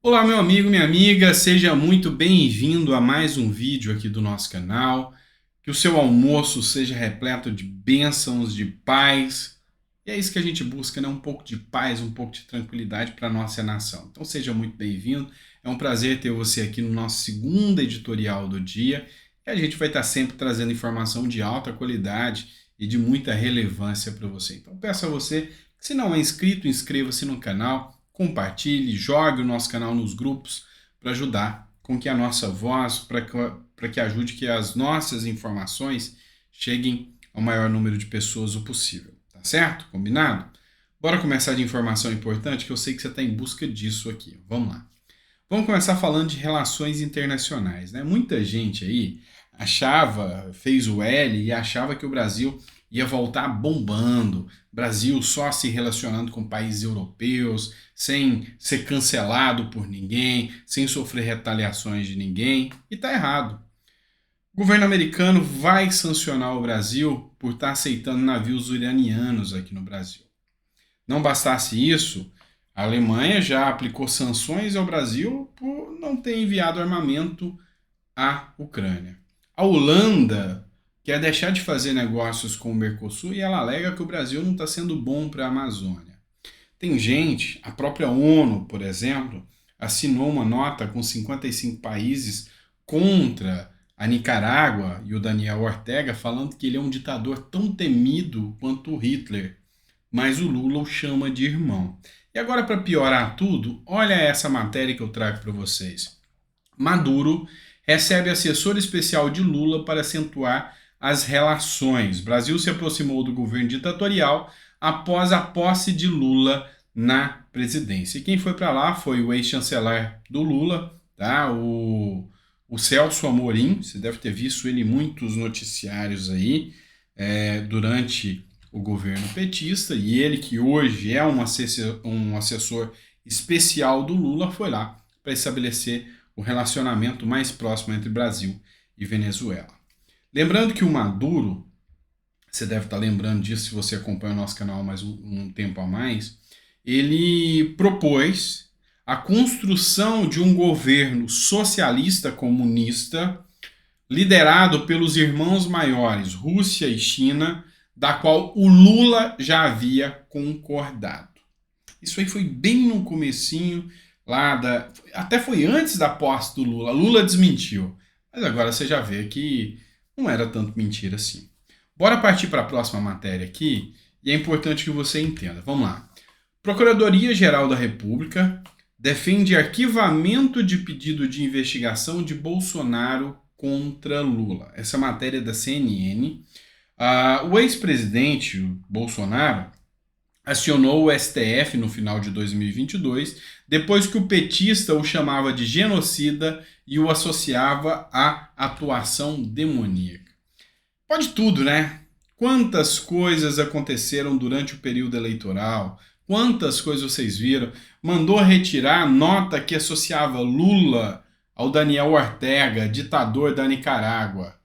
Olá, meu amigo, minha amiga, seja muito bem-vindo a mais um vídeo aqui do nosso canal. Que o seu almoço seja repleto de bênçãos, de paz. E é isso que a gente busca, né? Um pouco de paz, um pouco de tranquilidade para a nossa nação. Então seja muito bem-vindo. É um prazer ter você aqui no nosso segundo editorial do dia. E a gente vai estar sempre trazendo informação de alta qualidade e de muita relevância para você. Então peço a você que, se não é inscrito, inscreva-se no canal, compartilhe, jogue o nosso canal nos grupos para ajudar com que a nossa voz, para que ajude que as nossas informações cheguem ao maior número de pessoas o possível. Tá certo? Combinado? Bora começar de informação importante, que eu sei que você está em busca disso aqui. Vamos lá. Vamos começar falando de relações internacionais, né? Muita gente aí fez o L e achava que o Brasil ia voltar bombando, Brasil só se relacionando com países europeus, sem ser cancelado por ninguém, sem sofrer retaliações de ninguém, e tá errado. O governo americano vai sancionar o Brasil por estar aceitando navios iranianos aqui no Brasil. Não bastasse isso, a Alemanha já aplicou sanções ao Brasil por não ter enviado armamento à Ucrânia. A Holanda quer deixar de fazer negócios com o Mercosul e ela alega que o Brasil não está sendo bom para a Amazônia. Tem gente, a própria ONU, por exemplo, assinou uma nota com 55 países contra a Nicarágua e o Daniel Ortega, falando que ele é um ditador tão temido quanto o Hitler, mas o Lula o chama de irmão. E agora, para piorar tudo, olha essa matéria que eu trago para vocês. Maduro recebe assessor especial de Lula para acentuar as relações. O Brasil se aproximou do governo ditatorial após a posse de Lula na presidência. E quem foi para lá foi o ex-chanceler do Lula, tá? O Celso Amorim. Você deve ter visto ele em muitos noticiários aí durante o governo petista, e ele, que hoje é um assessor especial do Lula, foi lá para estabelecer o relacionamento mais próximo entre Brasil e Venezuela. Lembrando que o Maduro, você deve estar lembrando disso se você acompanha o nosso canal há mais um tempo a mais, ele propôs a construção de um governo socialista comunista liderado pelos irmãos maiores, Rússia e China, da qual o Lula já havia concordado. Isso aí foi bem no comecinho, até foi antes da posse do Lula. Lula desmentiu, mas agora você já vê que não era tanto mentira assim. Bora partir para a próxima matéria aqui, e é importante que você entenda. Vamos lá. Procuradoria-Geral da República defende arquivamento de pedido de investigação de Bolsonaro contra Lula. Essa matéria é da CNN. O ex-presidente Bolsonaro acionou o STF no final de 2022, depois que o petista o chamava de genocida e o associava à atuação demoníaca. Pode tudo, né? Quantas coisas aconteceram durante o período eleitoral, quantas coisas vocês viram. Mandou retirar a nota que associava Lula ao Daniel Ortega, ditador da Nicarágua.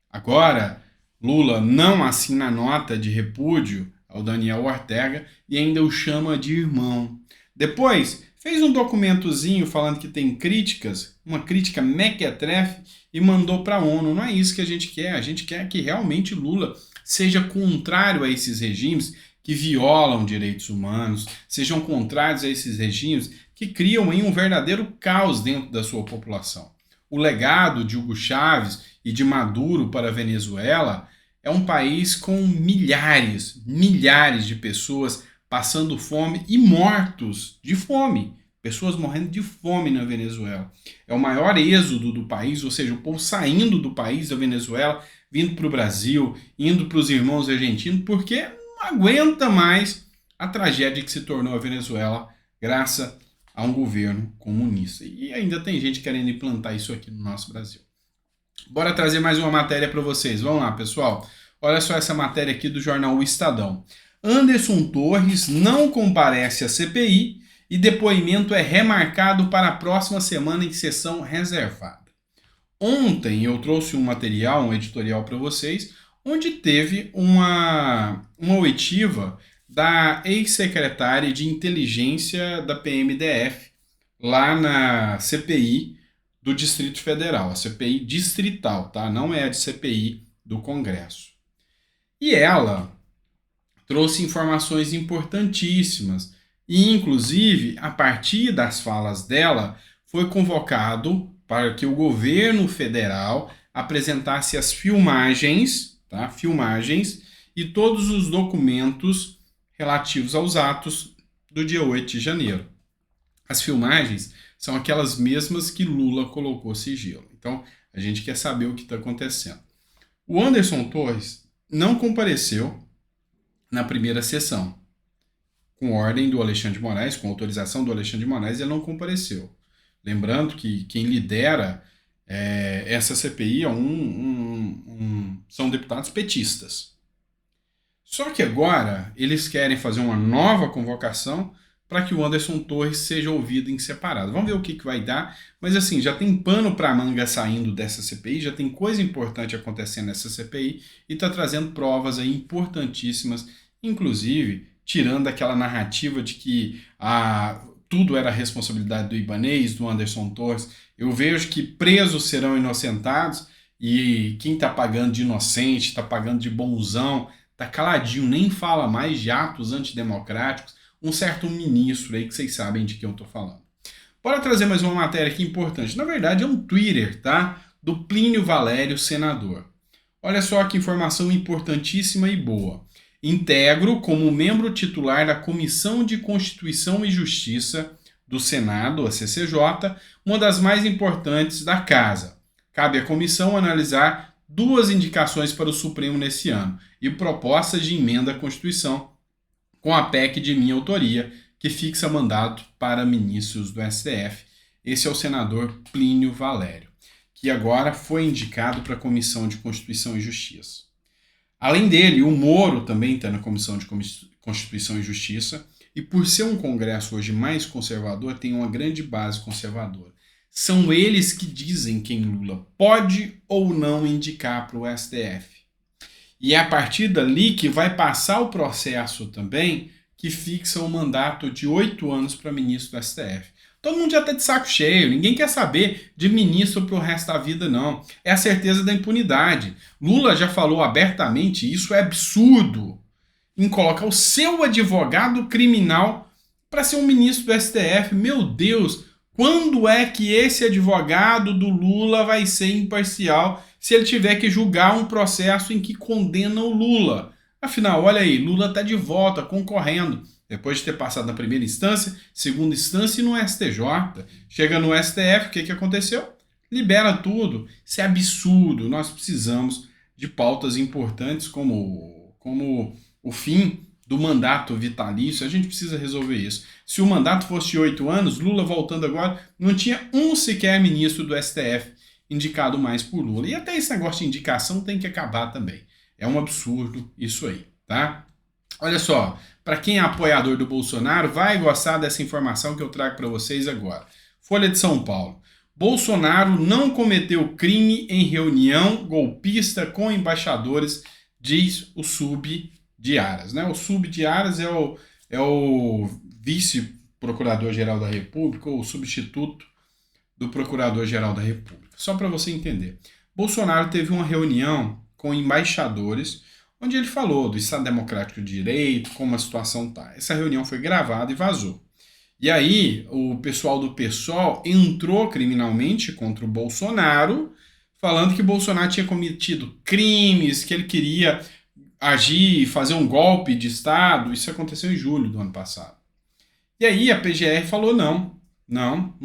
Agora, Lula não assina a nota de repúdio ao Daniel Ortega e ainda o chama de irmão. Depois, fez um documentozinho falando que tem críticas, uma crítica mequetrefe, e mandou para a ONU. Não é isso que a gente quer que realmente Lula seja contrário a esses regimes que violam direitos humanos, sejam contrários a esses regimes que criam aí um verdadeiro caos dentro da sua população. O legado de Hugo Chávez e de Maduro para a Venezuela é um país com milhares de pessoas passando fome e mortos de fome. Pessoas morrendo de fome na Venezuela. É o maior êxodo do país, ou seja, o povo saindo do país da Venezuela, vindo para o Brasil, indo para os irmãos argentinos, porque não aguenta mais a tragédia que se tornou a Venezuela graças a um governo comunista. E ainda tem gente querendo implantar isso aqui no nosso Brasil. Bora trazer mais uma matéria para vocês. Vamos lá, pessoal. Olha só essa matéria aqui do jornal O Estadão. Anderson Torres não comparece à CPI e depoimento é remarcado para a próxima semana em sessão reservada. Ontem eu trouxe um material, um editorial para vocês, onde teve uma oitiva da ex-secretária de inteligência da PMDF, lá na CPI do Distrito Federal, a CPI distrital, tá? Não é a de CPI do Congresso. E ela trouxe informações importantíssimas e, inclusive, a partir das falas dela, foi convocado para que o governo federal apresentasse as filmagens, tá? Filmagens e todos os documentos relativos aos atos do dia 8 de janeiro. As filmagens são aquelas mesmas que Lula colocou sigilo. Então, a gente quer saber o que está acontecendo. O Anderson Torres não compareceu na primeira sessão. Com ordem do Alexandre de Moraes, com autorização do Alexandre de Moraes, ele não compareceu. Lembrando que quem lidera essa CPI são deputados petistas. Só que agora eles querem fazer uma nova convocação para que o Anderson Torres seja ouvido em separado. Vamos ver o que vai dar, mas assim, já tem pano para manga saindo dessa CPI, já tem coisa importante acontecendo nessa CPI e está trazendo provas aí importantíssimas, inclusive tirando aquela narrativa de que tudo era responsabilidade do Ibanez, do Anderson Torres. Eu vejo que presos serão inocentados e quem está pagando de inocente, está pagando de bonzão, está caladinho, nem fala mais de atos antidemocráticos, um certo ministro aí que vocês sabem de quem eu estou falando. Bora trazer mais uma matéria aqui importante. Na verdade é um Twitter, tá? Do Plínio Valério, senador. Olha só que informação importantíssima e boa. Integro como membro titular da Comissão de Constituição e Justiça do Senado, a CCJ, uma das mais importantes da Casa. Cabe à comissão analisar duas indicações para o Supremo nesse ano e propostas de emenda à Constituição com a PEC de minha autoria, que fixa mandato para ministros do STF. Esse é o senador Plínio Valério, que agora foi indicado para a Comissão de Constituição e Justiça. Além dele, o Moro também está na Comissão de Constituição e Justiça, e por ser um Congresso hoje mais conservador, tem uma grande base conservadora. São eles que dizem quem Lula pode ou não indicar para o STF. E é a partir dali que vai passar o processo também que fixa o mandato de 8 anos para ministro do STF. Todo mundo já está de saco cheio, ninguém quer saber de ministro para o resto da vida, não. É a certeza da impunidade. Lula já falou abertamente, isso é absurdo, em colocar o seu advogado criminal para ser um ministro do STF. Meu Deus, quando é que esse advogado do Lula vai ser imparcial se ele tiver que julgar um processo em que condena o Lula? Afinal, olha aí, Lula está de volta, concorrendo, depois de ter passado na primeira instância, segunda instância e no STJ. Chega no STF, o que aconteceu? Libera tudo. Isso é absurdo. Nós precisamos de pautas importantes como o fim do mandato vitalício. A gente precisa resolver isso. Se o mandato fosse de 8 anos, Lula voltando agora, não tinha um sequer ministro do STF indicado mais por Lula. E até esse negócio de indicação tem que acabar também. É um absurdo isso aí, tá? Olha só, para quem é apoiador do Bolsonaro, vai gostar dessa informação que eu trago para vocês agora. Folha de São Paulo. Bolsonaro não cometeu crime em reunião golpista com embaixadores, diz o Sub de Aras. Né? O Sub de Aras é o vice-procurador-geral da República, ou o substituto do procurador-geral da República. Só para você entender. Bolsonaro teve uma reunião com embaixadores, onde ele falou do Estado Democrático de Direito, como a situação está. Essa reunião foi gravada e vazou. E aí, o pessoal do PSOL entrou criminalmente contra o Bolsonaro, falando que o Bolsonaro tinha cometido crimes, que ele queria agir, fazer um golpe de Estado. Isso aconteceu em julho do ano passado. E aí a PGR falou não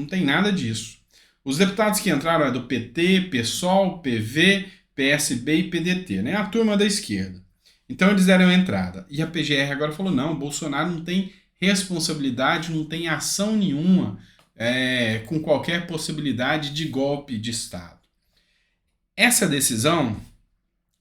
tem nada disso. Os deputados que entraram é do PT, PSOL, PV, PSB e PDT, né? A turma da esquerda. Então eles deram entrada. E a PGR agora falou, não, Bolsonaro não tem responsabilidade, não tem ação nenhuma com qualquer possibilidade de golpe de Estado. Essa decisão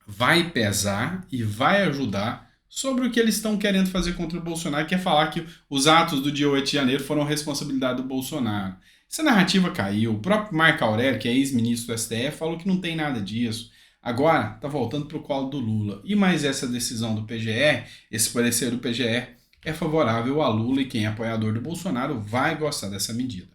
vai pesar e vai ajudar sobre o que eles estão querendo fazer contra o Bolsonaro, que é falar que os atos do dia 8 de janeiro foram responsabilidade do Bolsonaro. Essa narrativa caiu. O próprio Marco Aurélio, que é ex-ministro do STF, falou que não tem nada disso. Agora está voltando para o colo do Lula. E mais essa decisão do PGR, esse parecer do PGR, é favorável a Lula, e quem é apoiador do Bolsonaro vai gostar dessa medida.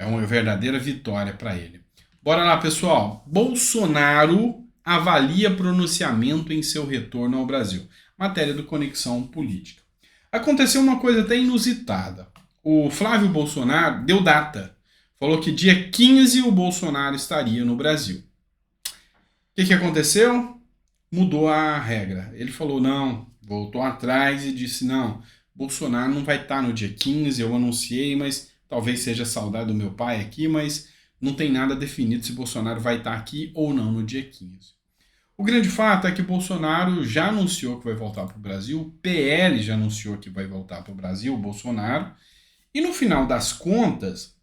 É uma verdadeira vitória para ele. Bora lá, pessoal. Bolsonaro avalia pronunciamento em seu retorno ao Brasil. Matéria do Conexão Política. Aconteceu uma coisa até inusitada. O Flávio Bolsonaro deu data. Falou que dia 15 o Bolsonaro estaria no Brasil. O que aconteceu? Mudou a regra. Ele falou não, voltou atrás e disse não, Bolsonaro não vai estar no dia 15, eu anunciei, mas talvez seja saudade do meu pai aqui, mas não tem nada definido se Bolsonaro vai estar aqui ou não no dia 15. O grande fato é que Bolsonaro já anunciou que vai voltar para o Brasil, o PL já anunciou que vai voltar para o Brasil, o Bolsonaro, e no final das contas,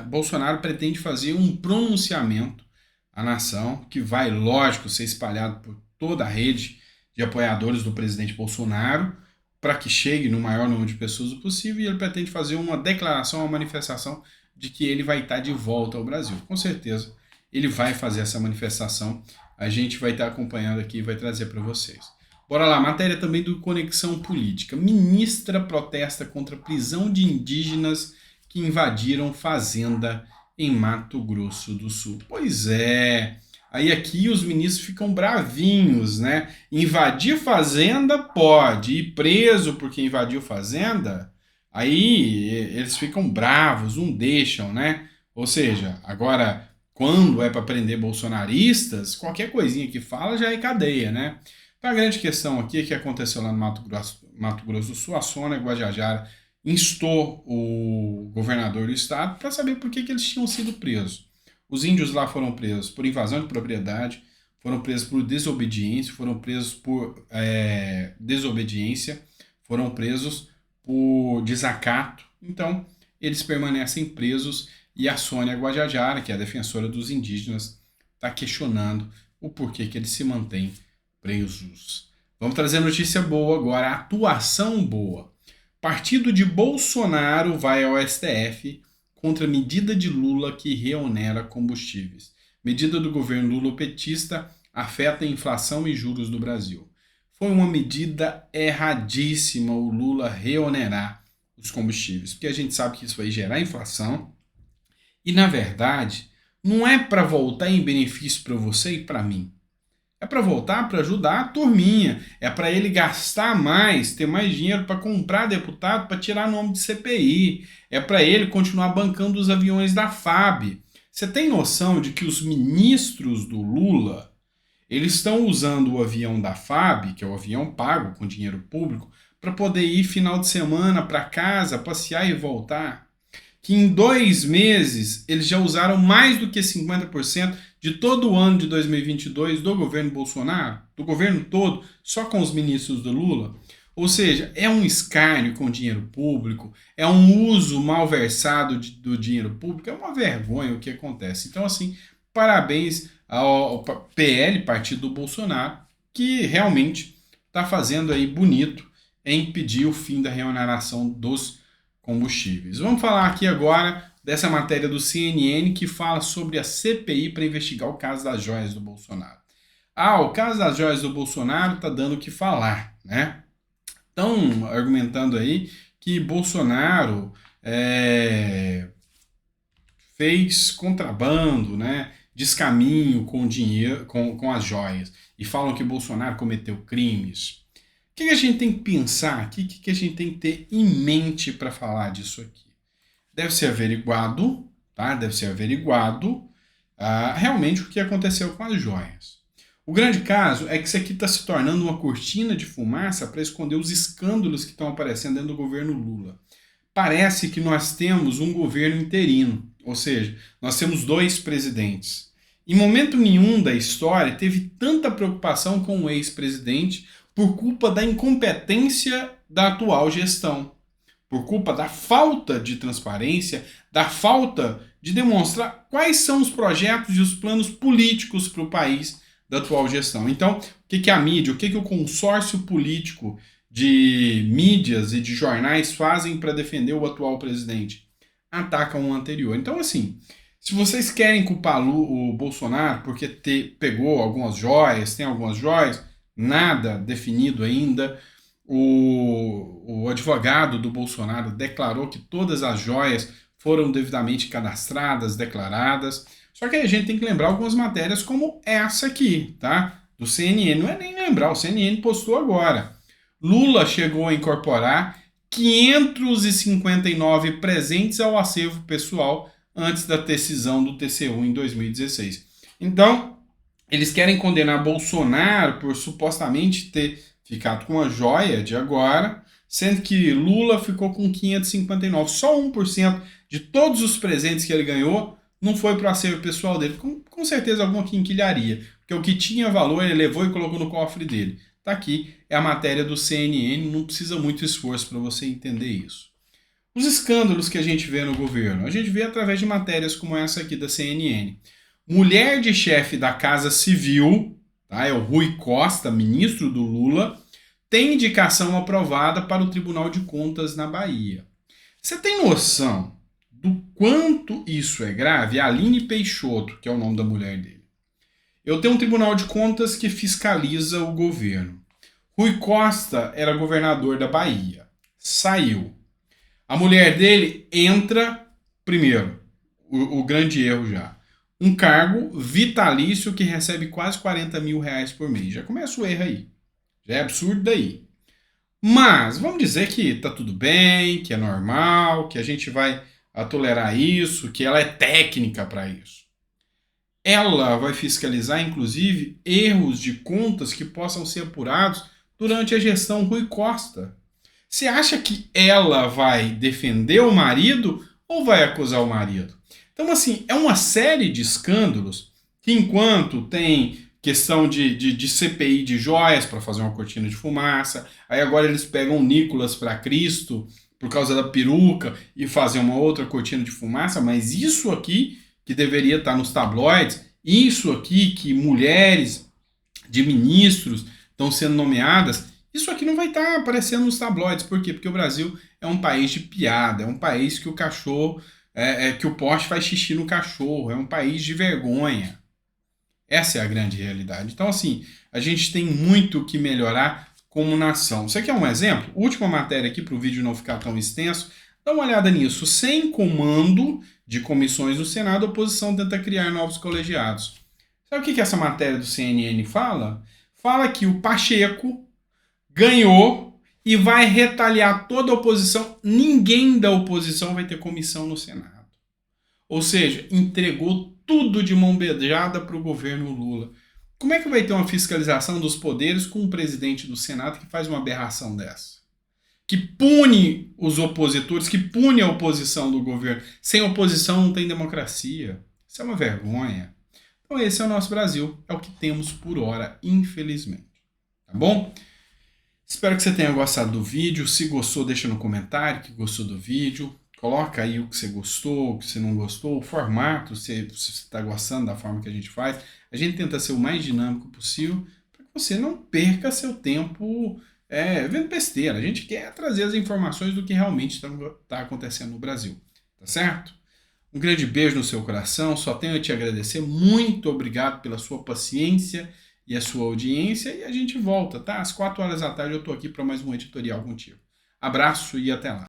Bolsonaro pretende fazer um pronunciamento à nação, que vai, lógico, ser espalhado por toda a rede de apoiadores do presidente Bolsonaro, para que chegue no maior número de pessoas possível, e ele pretende fazer uma declaração, uma manifestação de que ele vai estar de volta ao Brasil. Com certeza, ele vai fazer essa manifestação, a gente vai estar acompanhando aqui e vai trazer para vocês. Bora lá, matéria também do Conexão Política. Ministra protesta contra a prisão de indígenas que invadiram fazenda em Mato Grosso do Sul. Pois é, aí aqui os ministros ficam bravinhos, né? Invadir fazenda pode, ir preso porque invadiu fazenda, aí eles ficam bravos, não deixam, né? Ou seja, agora, quando é para prender bolsonaristas, qualquer coisinha que fala já é cadeia, né? Então a grande questão aqui é que aconteceu lá no Mato Grosso do Sul, a Sônia Guajajara instou o governador do estado para saber por que eles tinham sido presos. Os índios lá foram presos por invasão de propriedade, foram presos por desobediência, foram presos por desobediência, foram presos por desacato. Então, eles permanecem presos e a Sônia Guajajara, que é a defensora dos indígenas, está questionando o porquê que eles se mantêm presos. Vamos trazer notícia boa agora, atuação boa. Partido de Bolsonaro vai ao STF contra medida de Lula que reonera combustíveis. Medida do governo lulopetista afeta a inflação e juros do Brasil. Foi uma medida erradíssima o Lula reonerar os combustíveis, porque a gente sabe que isso vai gerar inflação e, na verdade, não é para voltar em benefício para você e para mim. É para voltar para ajudar a turminha. É para ele gastar mais, ter mais dinheiro para comprar deputado, para tirar nome de CPI. É para ele continuar bancando os aviões da FAB. Você tem noção de que os ministros do Lula, eles estão usando o avião da FAB, que é o avião pago com dinheiro público, para poder ir final de semana para casa, passear e voltar? Que em 2 meses eles já usaram mais do que 50% de todo o ano de 2022 do governo Bolsonaro, do governo todo, só com os ministros do Lula. Ou seja, é um escárnio com o dinheiro público, é um uso malversado do dinheiro público, é uma vergonha o que acontece. Então, assim, parabéns ao PL, Partido do Bolsonaro, que realmente está fazendo aí bonito em impedir o fim da reoneração dos combustíveis. Vamos falar aqui agora dessa matéria do CNN que fala sobre a CPI para investigar o caso das joias do Bolsonaro. O caso das joias do Bolsonaro está dando o que falar, né? Estão argumentando aí que Bolsonaro fez contrabando, né? Descaminho com dinheiro, com as joias, e falam que Bolsonaro cometeu crimes. O que a gente tem que pensar aqui? O que a gente tem que ter em mente para falar disso aqui? Deve ser averiguado, tá? Deve ser averiguado realmente o que aconteceu com as joias. O grande caso é que isso aqui está se tornando uma cortina de fumaça para esconder os escândalos que estão aparecendo dentro do governo Lula. Parece que nós temos um governo interino, ou seja, nós temos 2 presidentes. Em momento nenhum da história teve tanta preocupação com o ex-presidente por culpa da incompetência da atual gestão, por culpa da falta de transparência, da falta de demonstrar quais são os projetos e os planos políticos para o país da atual gestão. Então, o que a mídia, o que o consórcio político de mídias e de jornais fazem para defender o atual presidente? Atacam o anterior. Então, assim, se vocês querem culpar o Bolsonaro porque pegou algumas joias, tem algumas joias, nada definido ainda. O advogado do Bolsonaro declarou que todas as joias foram devidamente cadastradas, declaradas. Só que a gente tem que lembrar algumas matérias como essa aqui, tá? Do CNN. Não é nem lembrar, o CNN postou agora. Lula chegou a incorporar 559 presentes ao acervo pessoal antes da decisão do TCU em 2016. Então, eles querem condenar Bolsonaro por supostamente ter ficado com a joia de agora, sendo que Lula ficou com 559. Só 1% de todos os presentes que ele ganhou não foi para o acervo pessoal dele. Com certeza alguma quinquilharia, porque o que tinha valor ele levou e colocou no cofre dele. Tá aqui, é a matéria do CNN, não precisa muito esforço para você entender isso. Os escândalos que a gente vê no governo, a gente vê através de matérias como essa aqui da CNN. Mulher de chefe da Casa Civil, tá, é o Rui Costa, ministro do Lula, tem indicação aprovada para o Tribunal de Contas na Bahia. Você tem noção do quanto isso é grave? A Aline Peixoto, que é o nome da mulher dele. Eu tenho um Tribunal de Contas que fiscaliza o governo. Rui Costa era governador da Bahia. Saiu. A mulher dele entra, primeiro, o grande erro já, um cargo vitalício que recebe quase 40 mil reais por mês. Já começa o erro aí. Já é absurdo daí. Mas vamos dizer que tá tudo bem, que é normal, que a gente vai tolerar isso, que ela é técnica para isso. Ela vai fiscalizar, inclusive, erros de contas que possam ser apurados durante a gestão Rui Costa. Você acha que ela vai defender o marido ou vai acusar o marido? Então, assim, é uma série de escândalos que, enquanto tem questão de CPI de joias para fazer uma cortina de fumaça, aí agora eles pegam o Nicolas para Cristo por causa da peruca e fazer uma outra cortina de fumaça, mas isso aqui que deveria estar nos tabloides, isso aqui que mulheres de ministros estão sendo nomeadas, isso aqui não vai estar aparecendo nos tabloides. Por quê? Porque o Brasil é um país de piada, é um país que o cachorro, que o poste faz xixi no cachorro, é um país de vergonha. Essa é a grande realidade. Então, assim, a gente tem muito que melhorar como nação. Você quer um exemplo? Última matéria aqui para o vídeo não ficar tão extenso. Dá uma olhada nisso. Sem comando de comissões no Senado, a oposição tenta criar novos colegiados. Sabe o que essa matéria do CNN fala? Fala que o Pacheco ganhou e vai retaliar toda a oposição. Ninguém da oposição vai ter comissão no Senado. Ou seja, entregou tudo de mão beijada para o governo Lula. Como é que vai ter uma fiscalização dos poderes com um presidente do Senado que faz uma aberração dessa? Que pune os opositores, que pune a oposição do governo. Sem oposição não tem democracia. Isso é uma vergonha. Então esse é o nosso Brasil. É o que temos por hora, infelizmente. Tá bom? Espero que você tenha gostado do vídeo. Se gostou, deixa no comentário que gostou do vídeo. Coloca aí o que você gostou, o que você não gostou, o formato, se você está gostando da forma que a gente faz. A gente tenta ser o mais dinâmico possível para que você não perca seu tempo vendo besteira. A gente quer trazer as informações do que realmente está acontecendo no Brasil. Tá certo? Um grande beijo no seu coração. Só tenho a te agradecer. Muito obrigado pela sua paciência e a sua audiência. E a gente volta, tá? Às 4 horas da tarde eu estou aqui para mais um editorial contigo. Abraço e até lá.